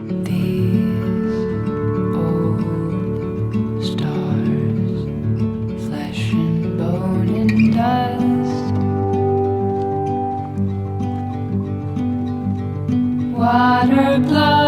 These old stars, flesh and bone and dust, water, blood.